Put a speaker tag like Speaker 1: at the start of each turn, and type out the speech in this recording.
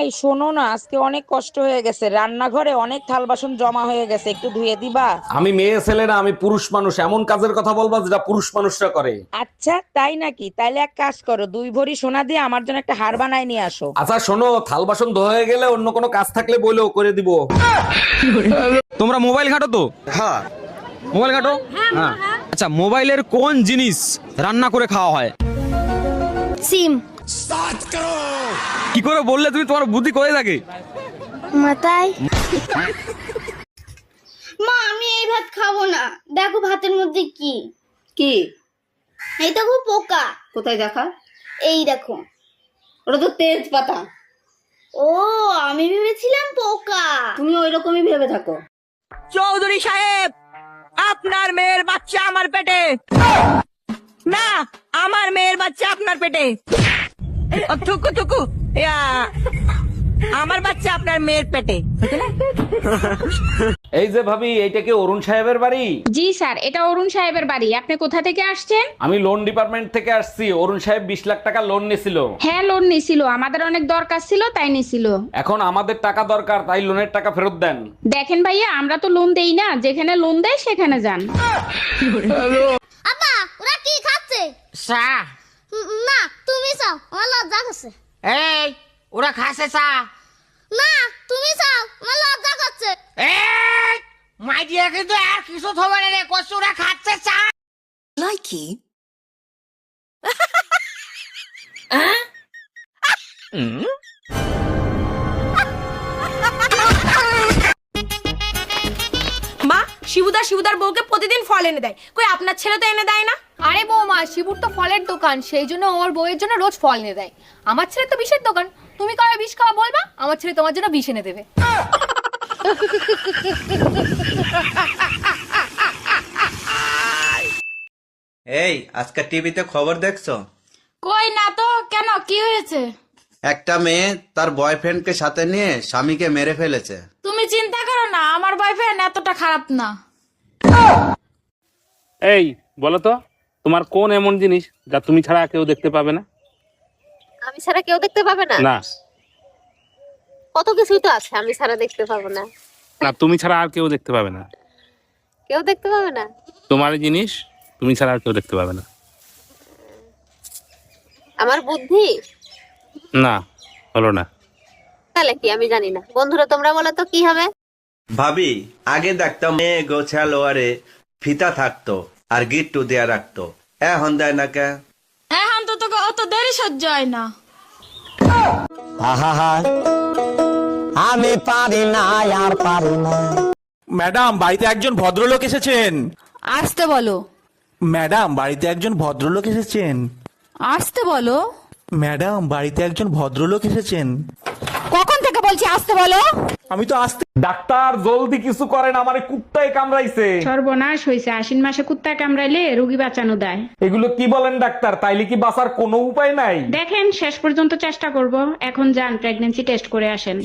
Speaker 1: এই শোনো না, আজকে অনেক কষ্ট হয়ে গেছে, রান্নাঘরে অনেক থাল বাসন জমা হয়ে গেছে, একটু ধুয়ে দিবা?
Speaker 2: আমি মেয়ে ছেলে না, আমি পুরুষ মানুষ। এমন কাজের কথা বলবা যেটা পুরুষ মানুষরা করে।
Speaker 1: আচ্ছা তাই নাকি? তাইলে এক কাজ করো, 2 ভরি সোনা দিয়ে আমার জন্য একটা হার বানায় নিয়ে আসো।
Speaker 2: আচ্ছা শোনো, থাল বাসন ধোয়া হয়ে গেলে অন্য কোনো কাজ থাকলে বইলেও করে দিব।
Speaker 3: তোমরা মোবাইল ঘাটো তো?
Speaker 4: হ্যাঁ।
Speaker 3: মোবাইল ঘাটো? হ্যাঁ। আচ্ছা, মোবাইলের কোন জিনিস রান্না করে খাওয়া হয়?
Speaker 5: সিম।
Speaker 3: কি করে বললে তুমি? তোমার বুদ্ধি কোথায় থাকে?
Speaker 5: মাথায়।
Speaker 6: মা আমি এই ভাত খাবো না, দেখো ভাতের মধ্যে কি
Speaker 7: কি?
Speaker 6: এই দেখো পোকা।
Speaker 7: কোথায় দেখা?
Speaker 6: এই দেখো।
Speaker 7: ওটা তো তেজপাতা।
Speaker 6: ও আমি ভেবেছিলাম পোকা।
Speaker 7: তুমি ওই রকমই ভেবে থাকো।
Speaker 8: চৌধুরী সাহেব, আপনার মেয়ের বাচ্চা আমার পেটে। না, আমার মেয়ের বাচ্চা আপনার পেটে। ও, থুকু থুকু ইয়া, আমার বাচ্চা আপনার মেয়ের পেটে।
Speaker 2: এই যে ভাবি, এইটা কি অরুণ সাহেবের বাড়ি?
Speaker 9: জি স্যার, এটা অরুণ সাহেবের বাড়ি। আপনি কোথা থেকে আসছেন?
Speaker 2: আমি লোন ডিপার্টমেন্ট থেকে আসছি। অরুণ সাহেব 20 লাখ টাকা লোন নিছিল।
Speaker 9: হ্যাঁ, লোন নিছিল, আমাদের অনেক দরকার ছিল তাই নিছিল।
Speaker 2: এখন আমাদের টাকা দরকার, তাই লোনের টাকা ফেরত দেন।
Speaker 9: দেখেন ভাইয়া, আমরা তো লোন দেই না, যেখানে লোন দেয় সেখানে যান।
Speaker 6: আপা ওরা কি খাচ্ছে?
Speaker 8: চা।
Speaker 6: না তুমি চাও, আমার লজ্জা করছে।
Speaker 8: এই, ওরা খাসে চা।
Speaker 6: না তুমি চাও, আমার লজ্জা করছে।
Speaker 8: এই, মাই দিয়া কিন্তু আর কিছু থবে না রে, কষ্ট ওরা খাচ্ছে চা।
Speaker 5: মা, শিবুদার বউকে প্রতিদিন ফল এনে দেয়, কই আপনার ছেলে তো এনে দেয় না?
Speaker 10: আরে বৌমা, শিবুর তো ফলের দোকান, সেই জন্য ওর বউয়ের জন্য রোজ ফল এনে দেয়। আমার ছেলে তো বিষের দোকান, তুমি কবে বিষ খাওয়া বলবা, আমার ছেলে তোমার জন্য বিষ এনে দেবে।
Speaker 4: এই আজকে টিভিতে খবর দেখছো?
Speaker 5: কই না তো, কেন কি হয়েছে?
Speaker 4: একটা মেয়ে তার বয়ফ্রেন্ডকে সাথে নিয়ে স্বামীকে মেরে ফেলেছে।
Speaker 5: তুমি চিন্তা করো না, আমার বয়ফ্রেন্ড এতটা খারাপ না।
Speaker 11: এই বলো তো, তোমার কোন এমন জিনিস যা তুমি ছাড়া কেউ দেখতে পাবে না?
Speaker 10: আমি ছাড়া কেউ দেখতে পাবে না?
Speaker 11: না
Speaker 10: কত কিছুই তো আছে আমি ছাড়া দেখতে পাবো না।
Speaker 11: না, তুমি ছাড়া আর কেউ দেখতে পাবে না।
Speaker 10: কেউ দেখতে পাবে না?
Speaker 11: তোমার এই জিনিস তুমি ছাড়া আর কেউ দেখতে পাবে না।
Speaker 10: আমার বুদ্ধি?
Speaker 11: না, হলো না।
Speaker 10: তাহলে কি আমি জানি না। বন্ধুরা তোমরা বলো তো কি হবে?
Speaker 4: ভাবি, আগে দেখতাম মেয়ে গোছালো আরে ফিতা থাকতো আর গিট্টু দেয়া রাখতো, এখন দেয় না কে?
Speaker 5: এখন তো তোকে অত দেরি সহ্য হয় না।
Speaker 8: আমি পারি না, আর পারি না।
Speaker 3: ম্যাডাম, বাড়িতে একজন ভদ্রলোক এসেছেন।
Speaker 5: আসতে বলো।
Speaker 3: ম্যাডাম, বাড়িতে একজন ভদ্রলোক এসেছেন।
Speaker 5: আসতে বলো।
Speaker 3: ম্যাডাম, বাড়িতে একজন ভদ্রলোক এসেছেন।
Speaker 5: কখন থেকে বলছি আসতে বলো?
Speaker 3: আমি তো আসতে।
Speaker 2: ডাক্তার জলদি কিছু করেন, আমারে কুত্তায় কামড়াইছে।
Speaker 9: সর্বনাশ হয়েছে, আশ্বিন মাসে কুত্তা কামড়াইলে রোগী বাঁচানো দেয়।
Speaker 2: এগুলো কি বলেন ডাক্তার? তাইলে কি বাঁচার কোনো উপায় নাই?
Speaker 9: দেখেন, শেষ পর্যন্ত চেষ্টা করব। এখন যান, প্রেগন্যান্সি টেস্ট করে আসেন।